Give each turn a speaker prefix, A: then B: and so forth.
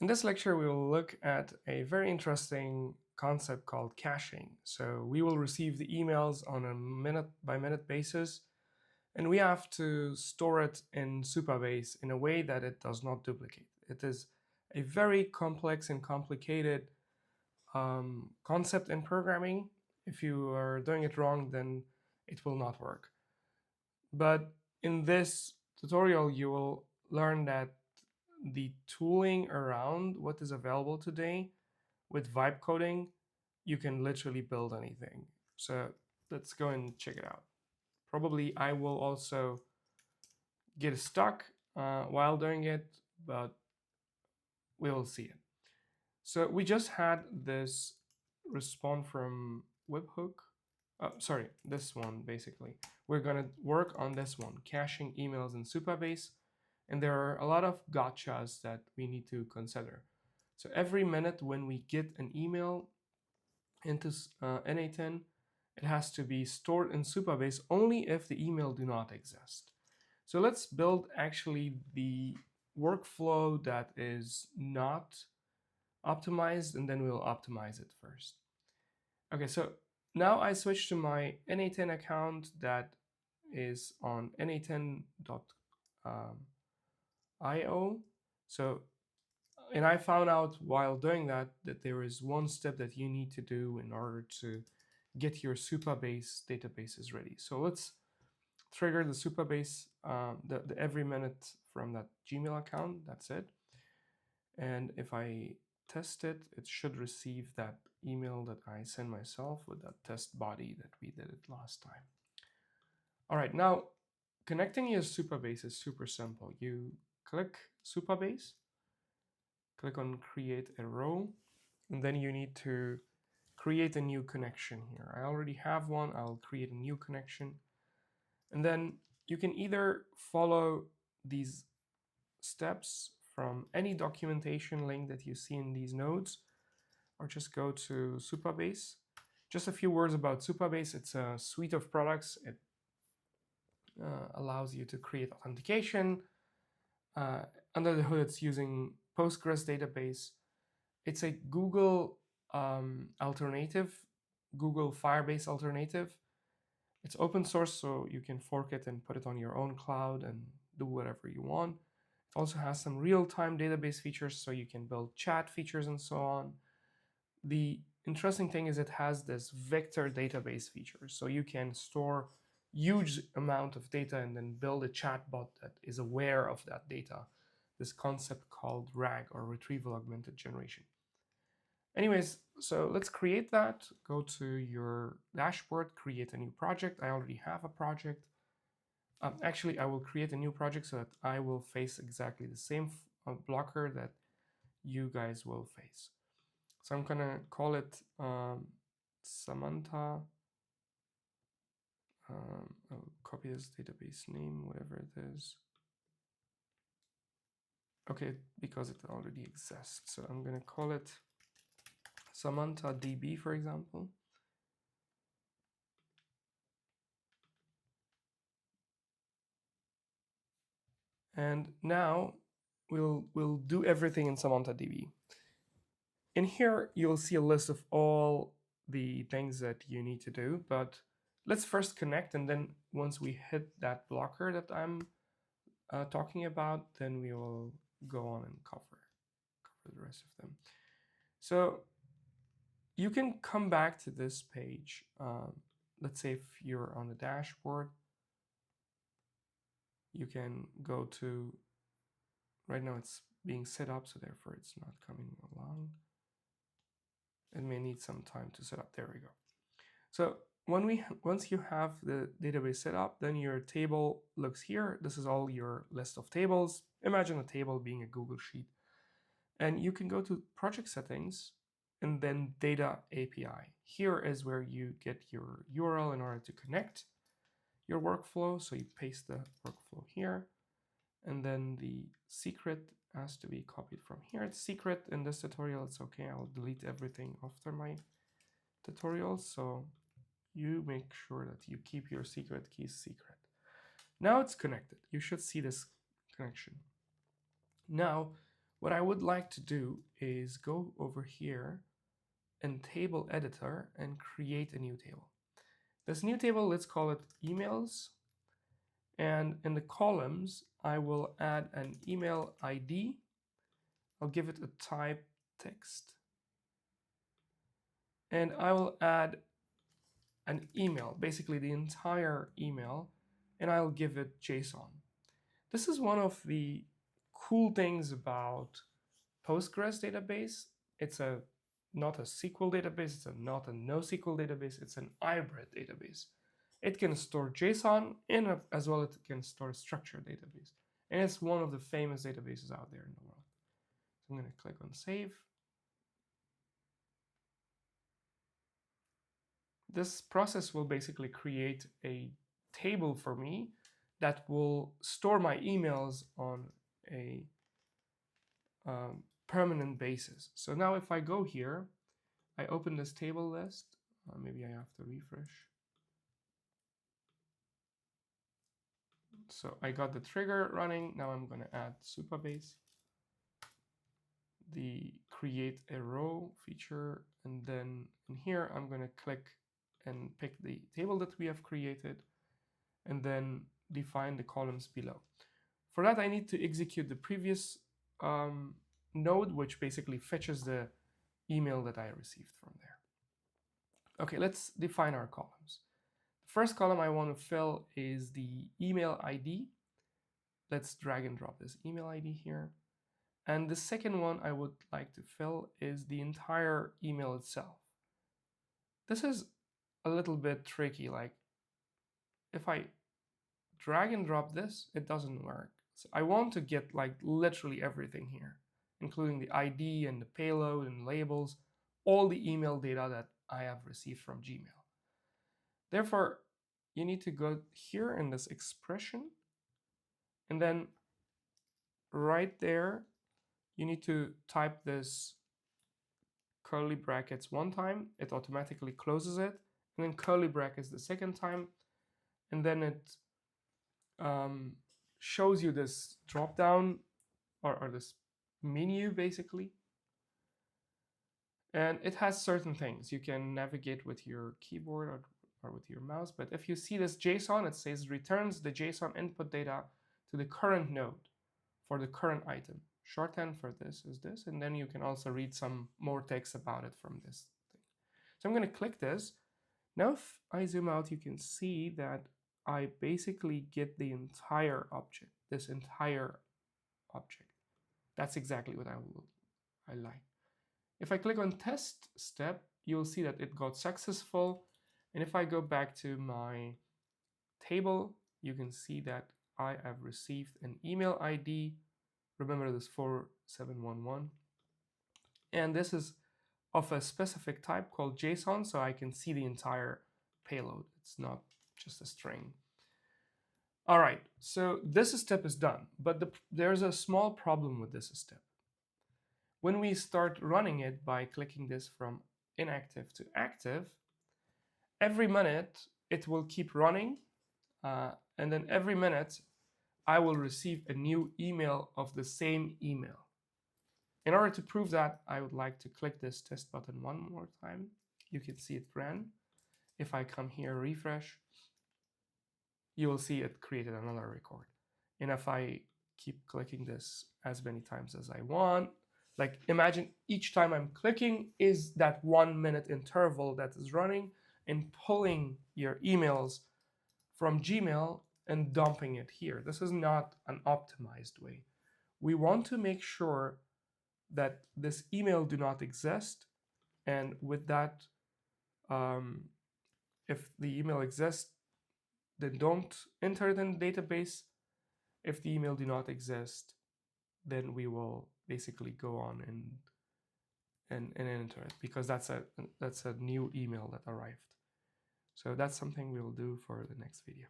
A: In this lecture, we will look at a very interesting concept called caching. So we will receive the emails on a minute-by-minute basis, and we have to store it in Supabase in a way that it does not duplicate. It is a very complex and complicated concept in programming. If you are doing it wrong, then it will not work. But in this tutorial, you will learn that the tooling around what is available today with vibe coding, you can literally build anything. So let's go and check it out. Probably I will also get stuck while doing it, but we will see it. So we just had this response from webhook. Sorry, this one basically. We're gonna work on this one, caching emails in Supabase. And there are a lot of gotchas that we need to consider. So every minute when we get an email into n8n, it has to be stored in Supabase only if the email do not exist. So let's build actually the workflow that is not optimized, and then we'll optimize it first. Okay, so now I switch to my n8n account that is on n8n.io. So, and I found out while doing that there is one step that you need to do in order to get your Supabase databases ready. So let's trigger the Supabase the every minute from that Gmail account. That's it. And if I test it, it should receive that email that I sent myself with that test body that we did it last time. All right, now connecting your Supabase is super simple. You click Supabase, click on create a row, and then you need to create a new connection here. I already have one. I'll create a new connection. And then you can either follow these steps from any documentation link that you see in these nodes, or just go to Supabase. Just a few words about Supabase. It's a suite of products. It allows you to create authentication. Under the hood, it's using Postgres database. It's a Google alternative, Google Firebase alternative. It's open source, so you can fork it and put it on your own cloud and do whatever you want. It also has some real-time database features, so you can build chat features and so on. The interesting thing is it has this vector database feature, so you can store huge amount of data and then build a chatbot that is aware of that data. This concept called RAG, or Retrieval Augmented Generation. Anyways, so let's create that. Go to your dashboard, create a new project. I already have a project. Actually, I will create a new project so that I will face exactly the same blocker that you guys will face. So I'm gonna call it Samantha. I'll copy this database name, whatever it is. Okay, because it already exists. So I'm gonna call it Samantha DB, for example. And now we'll do everything in Samantha DB. In here, you'll see a list of all the things that you need to do, but let's first connect, and then once we hit that blocker that I'm talking about, then we will go on and cover the rest of them. So you can come back to this page. Let's say if you're on the dashboard, you can go to, right now it's being set up, so therefore it's not coming along. It may need some time to set up. There we go. So once you have the database set up, then your table looks here. This is all your list of tables. Imagine a table being a Google Sheet. And you can go to project settings and then data API. Here is where you get your URL in order to connect your workflow. So you paste the workflow here, and then the secret has to be copied from here. It's secret in this tutorial. It's okay. I'll delete everything after my tutorial. So you make sure that you keep your secret keys secret. Now it's connected. You should see this connection. Now, what I would like to do is go over here in table editor and create a new table. This new table, let's call it emails. And in the columns, I will add an email ID. I'll give it a type text. And I will add an email, basically the entire email, and I'll give it JSON. This is one of the cool things about Postgres database. It's not a SQL database, it's not a NoSQL database, it's an hybrid database. It can store JSON as well as it can store a structured database. And it's one of the famous databases out there in the world. So I'm going to click on save. This process will basically create a table for me that will store my emails on a permanent basis. So now if I go here, I open this table list. Maybe I have to refresh. So I got the trigger running. Now I'm going to add Supabase, the create a row feature. And then in here, I'm going to click and pick the table that we have created and then define the columns below. For that, I need to execute the previous node, which basically fetches the email that I received from there. Okay, let's define our columns. The first column I want to fill is the email ID. Let's drag and drop this email ID here. And the second one I would like to fill is the entire email itself. This is a little bit tricky. Like if I drag and drop this, it doesn't work. So I want to get like literally everything here, including the ID and the payload and labels, all the email data that I have received from Gmail. Therefore, you need to go here in this expression, and then right there, you need to type this curly brackets one time. It automatically closes it, and then curly brackets the second time, and then it shows you this drop down or this menu basically. And it has certain things. You can navigate with your keyboard or with your mouse. But if you see this JSON, it says returns the JSON input data to the current node for the current item. Shorthand for this is this. And then you can also read some more text about it from this thing. So I'm going to click this. Now if I zoom out, you can see that I basically get the entire object, this entire object. That's exactly what I like. If I click on test step, you'll see that it got successful. And if I go back to my table, you can see that I have received an email ID. Remember this 4711. And this is of a specific type called JSON, so I can see the entire payload. It's not just a string. All right, so this step is done, but there's a small problem with this step. When we start running it by clicking this from inactive to active, every minute it will keep running, and then every minute I will receive a new email of the same email. In order to prove that, I would like to click this test button one more time. You can see it ran. If I come here, refresh, you will see it created another record. And if I keep clicking this as many times as I want, like imagine each time I'm clicking is that 1 minute interval that is running and pulling your emails from Gmail and dumping it here. This is not an optimized way. We want to make sure that this email do not exist. And with that, if the email exists, then don't enter it in the database. If the email do not exist, then we will basically go on and enter it, because that's a new email that arrived. So that's something we'll do for the next video.